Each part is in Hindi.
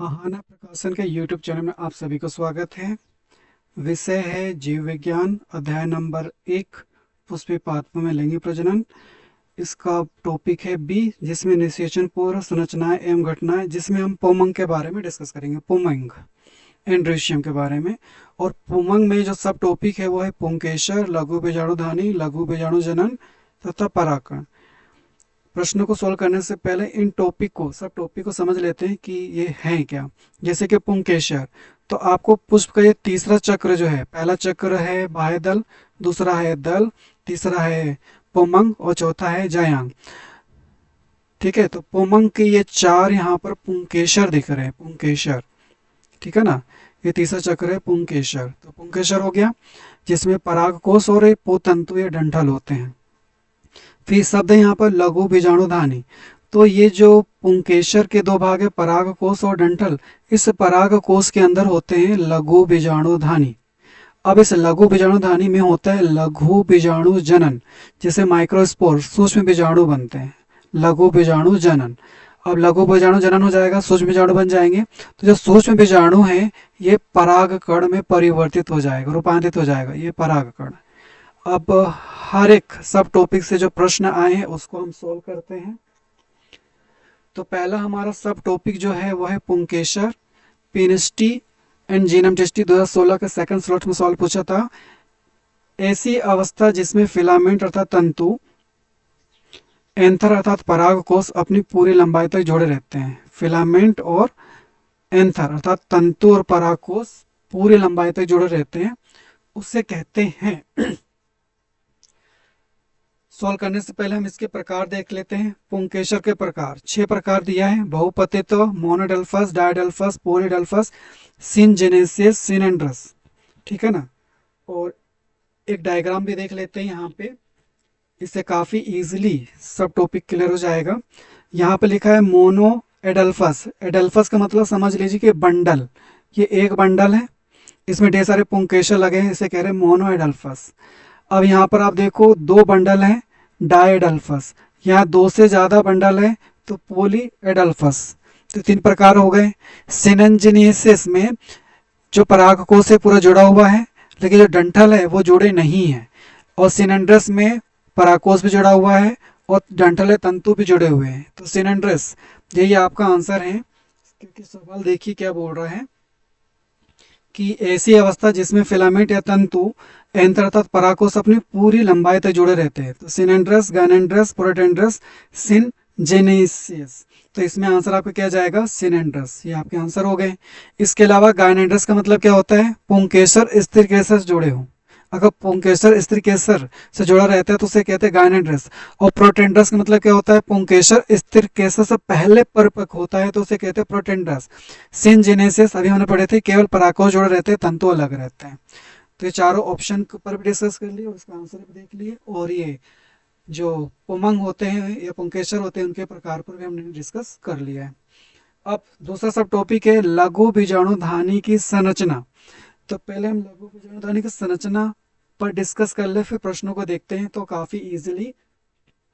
आहाना प्रकाशन के YouTube चैनल में आप सभी को स्वागत है। विषय है जीव विज्ञान, अध्याय नंबर 1, पुष्पिपात्म में लिंगी प्रजनन। इसका टॉपिक है बी, जिसमें निषेचन पूर्व संरचनाएं एवं घटनाएं, जिसमें हम पोमंग के बारे में डिस्कस करेंगे, पोमंग एंड्रीशियम के बारे में। और पोमंग में जो सब टॉपिक है वो है पुंकेसर, लघु बीजाणुधानी, लघु बीजाणु जनन तथा परागकण। प्रश्न को सोल्व करने से पहले इन टॉपिक को, सब टॉपिक को समझ लेते हैं कि ये हैं क्या। जैसे कि पुंकेसर, तो आपको पुष्प का ये तीसरा चक्र जो है, पहला चक्र है बाह्य दल, दूसरा है दल, तीसरा है पोमंग और चौथा है जायांग। ठीक है, तो पोमंग के ये चार यहाँ पर पुंकेसर दिख रहे हैं, पुंकेसर। ठीक है ना, ये तीसरा चक्र है पुंकेसर। तो पुंकेसर हो गया, जिसमें परागकोश और पोतंतु या डंठल होते हैं। फिर शब्द है यहाँ पर लघु बीजाणुधानी। तो ये जो पुंकेसर के दो भाग है, परागकोश और डंठल, इस परागकोश के अंदर होते हैं लघु बीजाणुधानी। अब इस लघु बीजाणुधानी में होता है लघु बीजाणु जनन, जैसे माइक्रोस्पोर, सूक्ष्म बीजाणु बनते हैं, लघु बीजाणु जनन। अब लघु बीजाणु जनन हो जाएगा, सूक्ष्म बीजाणु बन जाएंगे। तो जो सूक्ष्म बीजाणु है ये परागकण में परिवर्तित हो जाएगा, रूपांतरित हो जाएगा, ये परागकण। अब हर एक सब टॉपिक से जो प्रश्न आए हैं उसको हम सोल्व करते हैं। तो पहला हमारा सब टॉपिक जो है वो है पुंकेसर, पिनिस्टी एंड जीनोम टेस्टी 2016 के सेकंड स्लॉट में सवाल पूछा था। ऐसी अवस्था जिसमें फिलामेंट अर्थात तंतु, एंथर अर्थात परागकोश अपनी पूरी लंबाई तक जोड़े रहते हैं। फिलामेंट और एंथर अर्थात तंतु और परागकोश पूरी लंबाई तक जोड़े रहते हैं, उससे कहते हैं। सॉल्व करने से पहले हम इसके प्रकार देख लेते हैं। पुंकेसर के प्रकार 6 प्रकार दिया है, बहुपतित्व, मोनोडेल्फस, डायडेल्फस, पॉलीडेल्फस, सिनजेनेसिस, सिनेंड्रस। ठीक है ना, और एक डायग्राम भी देख लेते हैं यहाँ पे, इससे काफी इजीली सब टॉपिक क्लियर हो जाएगा। यहाँ पे लिखा है मोनो एडल्फस। एडल्फस का मतलब समझ लीजिए कि बंडल, ये एक बंडल है, इसमें ढेर सारे पुंकेसर लगे हैं, इसे कह रहे हैं मोनो एडल्फस। अब यहाँ पर आप देखो 2 बंडल हैं, डायडल्फस। यहाँ 2 से ज्यादा बंडल है तो पोली एडल्फस। तो 3 प्रकार हो गए। सिनजेनेसिस में जो परागकोश से पूरा जुड़ा हुआ है, लेकिन जो डंठल है वो जुड़े नहीं है। और सिनेंड्रस में परागकोश भी जुड़ा हुआ है और डंठल है तंतु भी जुड़े हुए हैं। तो सिनेंड्रस, यही आपका आंसर है। क्योंकि सवाल देखिए क्या बोल रहा है कि ऐसी अवस्था जिसमें फिलामेंट या तंतु, एंथर अर्थात परागकोश अपनी पूरी लंबाई तक जुड़े रहते हैं। तो सिनेंड्रस, गायनेंड्रस, प्रोटेंड्रस, सिनजेनेसिस। तो इसमें आंसर आपका क्या जाएगा, सिनेंड्रस। ये आपके आंसर हो गए। इसके अलावा गायनेंड्रस का मतलब क्या होता है, पुंकेसर स्थिर केसर से जुड़े हो। अगर पुंकेसर स्थिर केसर से जुड़ा रहता है तो उसे कहते हैं गायनेंड्रस। और प्रोटेंड्रस का मतलब क्या होता है, पुंकेसर स्थिर केसर से पहले परिपक्व होता है तो उसे कहते हैं प्रोटेंड्रस। सिनजेनेसिस अभी हमने पढ़े थे, केवल परागकोश जुड़े रहते हैं, तंतु अलग रहते हैं। तो ये चारों ऑप्शन पर भी डिस्कस कर लिए और इसका आंसर भी देख लिए। और ये जो पोमंग होते हैं या पुंकेसर होते हैं उनके प्रकार पर भी हमने डिस्कस कर लिया है। अब दूसरा सब टॉपिक है लघु बीजाणुधानी की संरचना। तो पहले हम लघु बीजाणुधानी की संरचना पर डिस्कस कर ले, फिर प्रश्नों को देखते हैं तो काफी इजीली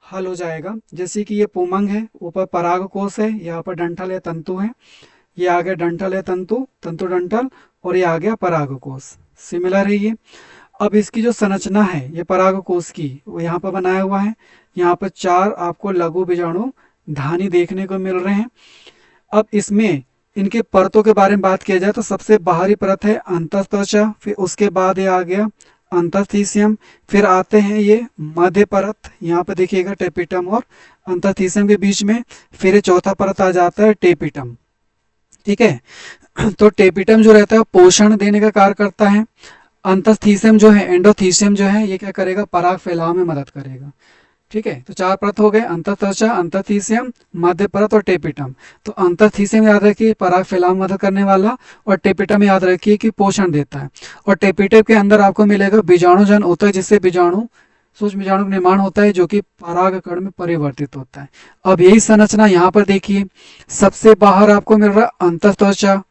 हल हो जाएगा। जैसे कि ये पोमंग है, ऊपर परागकोश है, यहाँ पर डंठल है, तंतु है, ये आ गया डंठल है, तंतु, तंतु डंठल, और ये आ गया परागकोश। सिमिलर है ये। अब इसकी जो संरचना है ये परागकोश की, वो यहाँ पर बनाया हुआ है। यहाँ पर 4 आपको लघु बीजाणु धानी देखने को मिल रहे हैं। अब इसमें इनके परतों के बारे में बात किया जाए तो सबसे बाहरी परत है अंतःत्वचा, फिर उसके बाद ये आ गया अंतःस्थीशियम, फिर आते हैं ये मध्य परत, यहाँ पे देखिएगा टेपिटम और अंतःस्थीशियम के बीच में, फिर ये चौथा परत आ जाता है टेपिटम। ठीक है, तो टेपिटम जो रहता है पोषण देने का कार्य करता है। अंतःस्थीशियम जो है, एंडोथीशियम जो है, ये क्या करेगा, पराग फैलाव में मदद करेगा। ठीक है, तो 4 परत हो गए, अंतःत्वचा, अंतःस्थीशियम, मध्य परत और टेपिटम। तो अंतःस्थीशियम याद रखिए पराग फैलाव में मदद करने वाला, और टेपिटम याद रखिए कि पोषण देता है। और टेपिटम के अंदर आपको मिलेगा बीजाणुजन होता है, जिससे बीजाणु, सूक्ष्म बीजाणु का निर्माण होता है, जो कि परागकण में परिवर्तित होता है। अब यही संरचना यहाँ पर देखिए, सबसे बाहर आपको मिल रहा है अंतःत्वचा,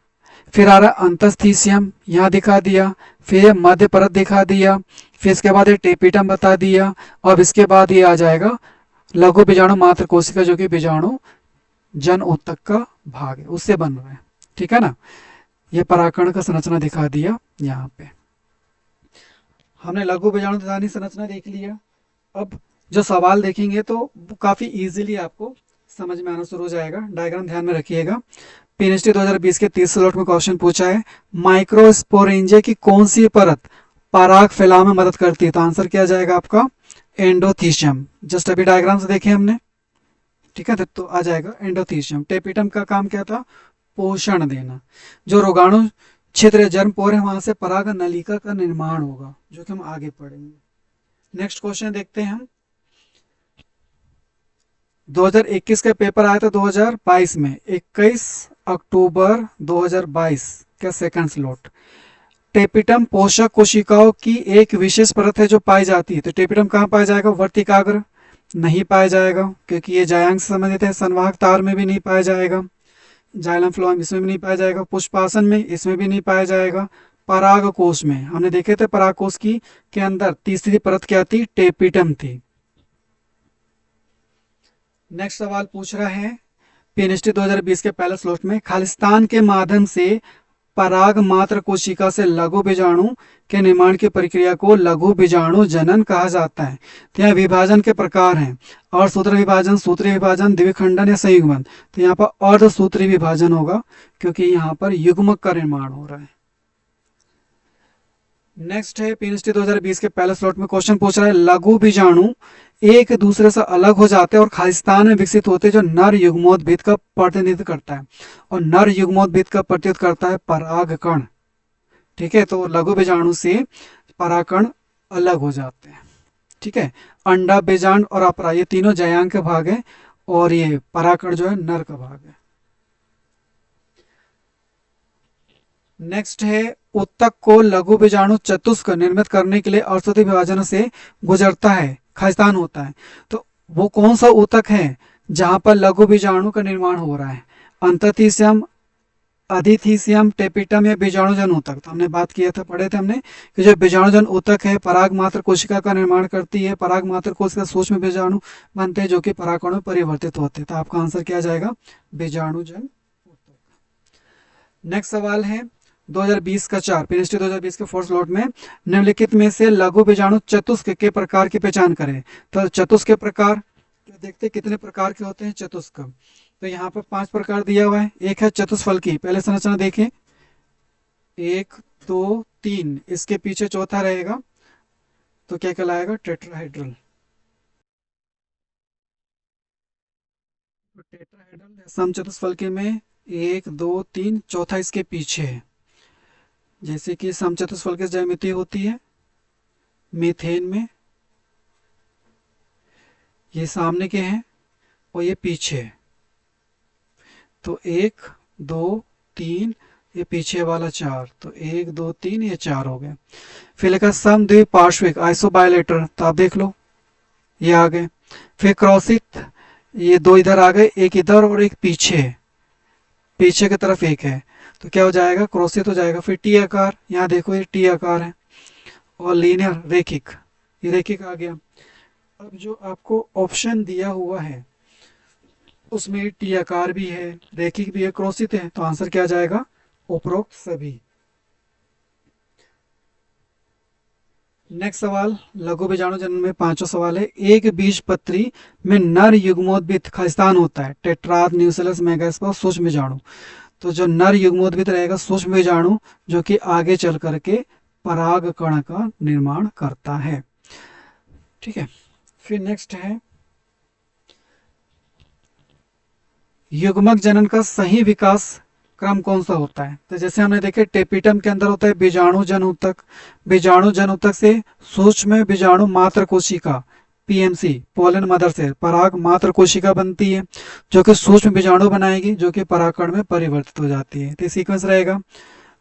फिर आ रहा है अंतःस्थीशियम, यहाँ दिखा दिया, फिर मध्य परत दिखा दिया, फिर इसके बाद ये टेपिटम बता दिया। अब इसके बाद ये आ जाएगा लघु बीजाणु मात्र कोशिका, जो कि बीजाणु जन ऊतक का भाग है, उससे बन रहा है। ठीक है ना। ये परागकण का संरचना दिखा दिया यहाँ पे। हमने लघु बीजाणुधानी संरचना देख लिया। अब जो सवाल देखेंगे तो काफी इजीली आपको समझ में आना शुरू हो जाएगा। डायग्राम ध्यान में रखिएगा। पीएनएसटी 2020 के 30 स्लॉट में क्वेश्चन पूछा है, माइक्रोस्पोरेंजिया की कौन सी परत पराग फैलाव में मदद करती है? तो आंसर क्या जाएगा आपका एंडोथीशियम। जस्ट अभी डायग्राम से देखे हमने, ठीक है, तो आ जाएगा एंडोथीशियम। टेपिटम का काम क्या था? पोषण देना। जो रोगाणु क्षेत्र या जर्म पोर है वहां से पराग नलिका का निर्माण होगा, जो कि हम आगे पढ़ेंगे। नेक्स्ट क्वेश्चन देखते हैं हम। 2021 का पेपर आया था 2022 में, 21 अक्टूबर 2022 का सेकंड स्लॉट। टेपिटम पोषक कोशिकाओं की एक विशेष परत है जो पाई जाती है। तो टेपिटम कहाँ पाया जाएगा? वर्तिकाग्र नहीं पाया जाएगा, क्योंकि ये जायांग से संबंधित है। संवाहक तार में भी नहीं पाया जाएगा। जाइलम फ्लोएम इसमें भी नहीं पाया जाएगा। पुष्पासन में इसमें भी नहीं पाया जाएगा। पराग कोश में हमने देखे थे, पराग कोश की के अंदर तीसरी परत क्या थी? टेपिटम थी। नेक्स्ट सवाल पूछ रहा है पीएनएसटी 2020 के पहले स्लॉट में, खालिस्तान के माध्यम से पराग मात्र कोशिका से लघु बीजाणु के निर्माण की प्रक्रिया को लघु बीजाणु जनन कहा जाता है। तो यहाँ विभाजन के प्रकार हैं, और सूत्र विभाजन, सूत्री विभाजन, द्विखंडन या संयुग्मन। तो यहाँ पर अर्धसूत्री विभाजन होगा, क्योंकि यहाँ पर युग्मक का निर्माण हो रहा है। नेक्स्ट है पीएनएसटी 2020 के पहले स्लॉट में क्वेश्चन पूछ रहा है, लघु बीजाणु एक दूसरे से अलग हो जाते हैं और खालिस्तान में विकसित होते हैं, जो नर युग्मोद्भिद का प्रतिनिधित्व करता है। और नर युग्मोद्भिद का प्रतिनिधित्व करता है परागकण। ठीक है, तो लघु बीजाणु से परागकण अलग हो जाते हैं। ठीक है, अंडा बीजांड और अपरा ये तीनों जयांग के भाग है, और ये परागकण जो है नर का भाग है। नेक्स्ट है, उत्तक को लघु बीजाणु चतुष्क निर्मित करने के लिए औषधि विभाजन से गुजरता है, खालिस्तान होता है। तो वो कौन सा ऊतक है जहां पर लघु बीजाणु का निर्माण हो रहा है? अंतःथीशियम, अधिथीशियम, टेपिटम या बीजाणुजन ऊतक। तो हमने बात किया था, पढ़े थे हमने कि जो बीजाणुजन ऊतक है पराग मात्र कोशिका का निर्माण करती है। पराग मात्र कोशिका सूक्ष्म बीजाणु बनते हैं, जो कि परागकणों में परिवर्तित होते हैं। तो आपका आंसर क्या जाएगा? बीजाणुजन ऊतक। नेक्स्ट सवाल है 2020 का 4, पीएनएसटी 2020 के फोर्थ स्लॉट में, निम्नलिखित में से लघु बीजाणु चतुष्क के प्रकार की पहचान करें। तो चतुष्क के प्रकार देखते कितने प्रकार के होते हैं चतुष्क। तो यहाँ पर 5 प्रकार दिया हुआ है। एक है चतुष्फलकी, पहले संरचना देखें, 1 2 3, इसके पीछे चौथा रहेगा तो क्या कहलाएगा? टेट्राहेड्रल। टेट्राहेड्रल समचतुष्फलकी में 1 2 3, चौथा इसके पीछे है। जैसे कि समचतुष्फलक की ज्यामिति होती है मीथेन में, ये सामने के हैं और ये पीछे है। तो 1 2 3, ये पीछे वाला 4, तो 1 2 3, ये 4 हो गए। फिर लिखा समद्विपार्श्विक आइसोबायलेटर, तो आप देख लो ये आ गए। फिर क्रॉसित, ये 2 इधर आ गए, एक इधर और एक पीछे, पीछे की तरफ एक है, तो क्या हो जाएगा? क्रोशित हो जाएगा। फिर टी आकार, यहाँ देखो ये टी आकार है। और लीनियर, रेखिक, ये रेखिक आ गया। अब जो आपको ऑप्शन दिया हुआ है उसमें टी आकार भी है, रेखिक भी है, क्रोशित है। तो आंसर क्या जाएगा? उपरोक्त सभी। नेक्स्ट सवाल लघु बीजाणु जनन में 5वां सवाल है, एक बीजपत्री में नर युग्मोद्भिद खालिस्तान होता है, टेट्राद, न्यूसेलस, मेगास्पर, सूक्ष्म बीजाणु। तो जो नर युग्मोद्भिद रहेगा सूक्ष्म बीजाणु, जो कि आगे चल करके पराग कण का निर्माण करता है। ठीक है, फिर नेक्स्ट है युग्मक जनन का सही विकास क्रम कौन सा होता है? तो जैसे हमने देखे टेपिटम के अंदर होता है बीजाणु जन ऊतक, बीजाणु जन ऊतक से सूक्ष्म बीजाणु मात्र कोशिका पीएमसी, पोलन मदर से पराग मात्र कोशिका बनती है, जो कि सूक्ष्म बीजाणु बनाएगी, जो कि परागकण में परिवर्तित हो जाती है। तो सीक्वेंस रहेगा।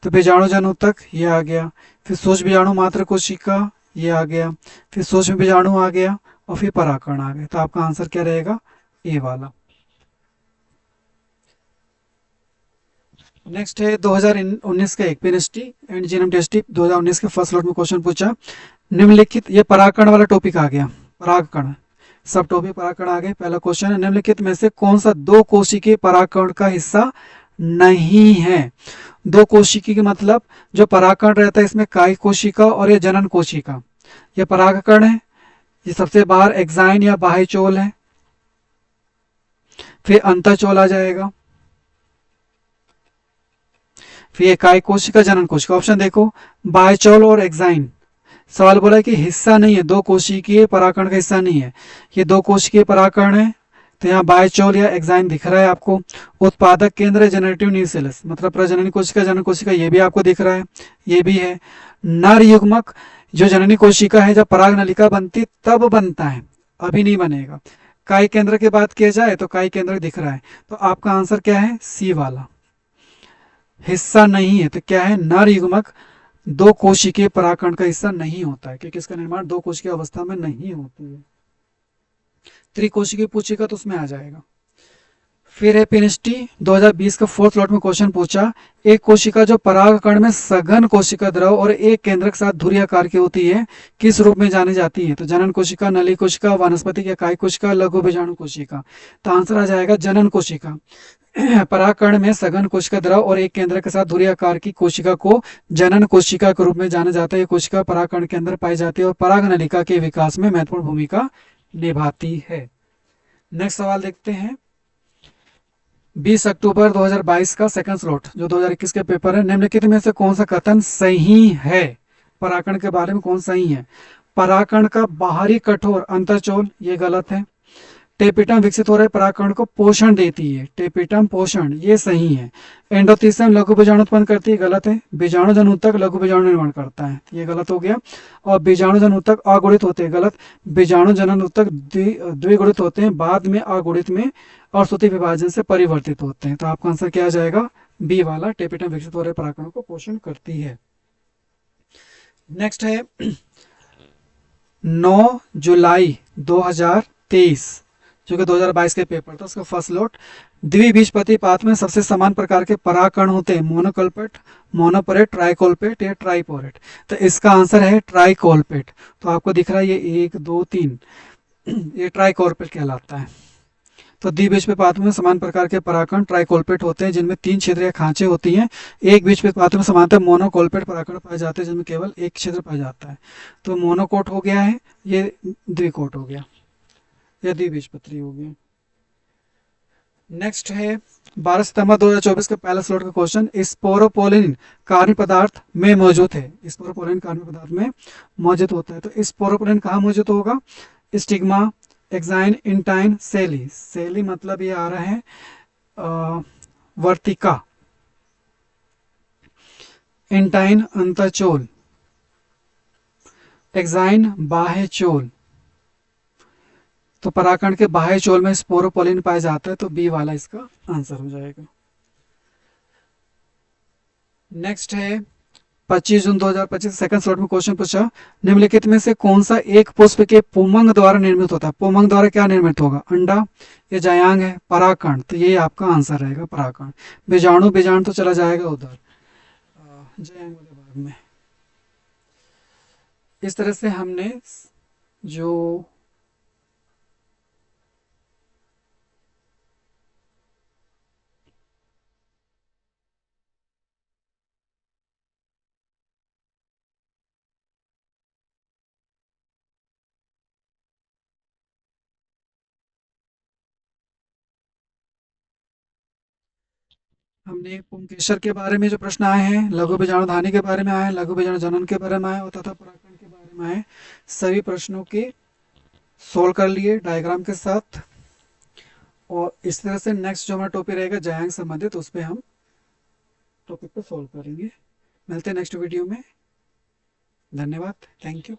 तो बीजाणु जन ऊतक ये आ गया, फिर सूक्ष्म बीजाणु मात्र कोशिका ये आ गया, फिर सूक्ष्म बीजाणु आ गया, और फिर परागकण आ गया। तो आपका आंसर क्या रहेगा? ए वाला। नेक्स्ट है 2019 का एक पीएनएसटी एंड जीनोम टेस्ट 2019 के फर्स्ट लॉट में क्वेश्चन पूछा, निम्नलिखित, ये परागकण वाला टॉपिक आ गया, परागकण सब टॉपिक परागकण आ गए। पहला क्वेश्चन है, निम्नलिखित में से कौन सा 2 कोशिकीय परागकण का हिस्सा नहीं है। दो कोशिकी के मतलब जो परागकण रहता है इसमें कायिक कोशिका और ये जनन कोशिका, ये परागकण है, ये सबसे बाहर एक्साइन या बाह्य चोल है, फिर अंतःचोल आ जाएगा, फिर ये कायिक कोशिका जनन कोशिका। ऑप्शन देखो, बाह्य चोल और एक्साइन। सवाल बोला है कि हिस्सा नहीं है, दो कोशिकीय परागकण का हिस्सा नहीं है, ये दो कोशिकीय परागकण है, तो यहाँ बायचोल या एक्साइन दिख रहा है आपको। उत्पादक केंद्र है जेनेरेटिव न्यूक्लियस, मतलब प्रजनन कोशिका जनन कोशिका, ये भी आपको दिख रहा है, ये भी है। नर युग्मक जो जननी कोशिका है जब पराग नलिका बनती तब बनता है, अभी नहीं बनेगा। काई केंद्र की बात किया जाए तो काई केंद्र दिख रहा है, तो आपका आंसर क्या है, सी वाला। हिस्सा नहीं है तो क्या है, नर युग्मक दो कोशिकीय परागकण का हिस्सा नहीं होता है, क्योंकि इसका निर्माण दो कोशिकीय अवस्था में नहीं होती है। त्रिकोशिकीय पूछेगा तो उसमें आ जाएगा। फिर है पिनिस्टी 2020 का फोर्थ लॉट में क्वेश्चन पूछा, एक कोशिका जो परागकण में सघन कोशिका द्रव और एक केंद्र के साथ धुरी आकार की होती है किस रूप में जानी जाती है? तो जनन कोशिका, नली कोशिका, वानस्पतिक या कायिक कोशिका, लघु बीजाणु कोशिका। तो आंसर आ जाएगा जनन कोशिका। परागकण में सघन कोशिका द्रव और एक केंद्र के साथ धुरी आकार की कोशिका को जनन कोशिका के रूप में जाना जाता है। ये कोशिका परागकण के अंदर पाई जाती है और पराग नलिका के विकास में महत्वपूर्ण भूमिका निभाती है। नेक्स्ट सवाल देखते हैं, 20 अक्टूबर 2022 का सेकंड स्लॉट जो 2021 के पेपर है, निम्नलिखित में से कौन सा कथन सही है? परागकण के बारे में कौन सही है? परागकण का बाहरी कठोर अंतःचोल, ये गलत है। टेपिटम विकसित हो रहे परागकण को पोषण देती है, टेपिटम पोषण, ये सही है। एंडोथीसियम लघु बीजाणु उत्पन्न करती है, गलत है। बीजाणु जनऊतक लघु बीजाणु निर्माण करता है, ये गलत हो गया। और बीजाणु जनऊतक अगुणित होते हैं, गलत। बीजाणु जनऊतक द्विगुणित होते हैं, बाद में अगुणित में और सूती विभाजन से परिवर्तित होते हैं। तो आपका आंसर क्या आ जाएगा, बी वाला, टेपिटम विकसित हो रहे परागकणों को पोषण करती है। नेक्स्ट है 9 जुलाई 2023 जो कि 2022 के पेपर था, उसका फर्स्ट लॉट। द्विबीजपत्री पात्र में सबसे समान प्रकार के परागकण होते हैं, मोनोकल्पेट, मोनोपोरेट, ट्राइकोल्पेट या ट्राइपोरेट। तो इसका आंसर है ट्राइकोल्पेट। तो आपको दिख रहा है ये 1 2 3, ये ट्राइकोल्पेट कहलाता है। तो द्विबीजपत्री पात्र में समान प्रकार के परागकण ट्राइकोल्पेट होते हैं, जिनमें 3 छिद्र या खांचे होती हैं। एक बीजपत्री पात्र में समानतः मोनोकोल्पेट परागकण पाए जाते हैं, जिनमें केवल एक छिद्र पाया जाता है। तो मोनोकोट हो गया है, ये द्विकोट हो गया, या द्विबीजपत्री हो गया। नेक्स्ट है 12 सितंबर 2024 का पहला स्लॉट का क्वेश्चन, स्पोरोपोलिन कार्बनिक पदार्थ में मौजूद है। स्पोरोपोलिन कार्बनिक पदार्थ में मौजूद होता है। तो स्पोरोपोलिन कहाँ मौजूद होगा? स्टिग्मा, एक्साइन, इंटाइन, सेली। सेली मतलब ये आ रहा है वर्तिका, इंटाइन अंतःचोल, एक्साइन बाह्य चोल। तो परागकण के बाह्य चोल में स्पोरोपोलिन पाया जाता है, तो बी वाला इसका आंसर हो जाएगा। नेक्स्ट है 25 जून 2025 सेकंड स्लॉट में क्वेश्चन पूछा, निम्नलिखित में से कौन सा एक पुष्प के पुमंग द्वारा निर्मित होता है? पुमंग द्वारा क्या निर्मित होगा? अंडा, ये जायांग है, परागकण। तो ये आपका आंसर रहेगा परागकण। बीजाणु, बीजाणु तो चला जाएगा उधर जायांग वाले भाग में। इस तरह से हमने जो हमने पुंकेसर के बारे में जो प्रश्न आए हैं, लघु बीजाणु धानी के बारे में आए हैं, लघु बीजाणु जनन के बारे में आए और तथा परागकण के बारे में आए, सभी प्रश्नों के सोल्व कर लिए डायग्राम के साथ। और इस तरह से नेक्स्ट जो हमारा टॉपिक रहेगा जायांग संबंधित, उस पर हम टॉपिक को सोल्व करेंगे। मिलते हैं नेक्स्ट वीडियो में। धन्यवाद, थैंक यू।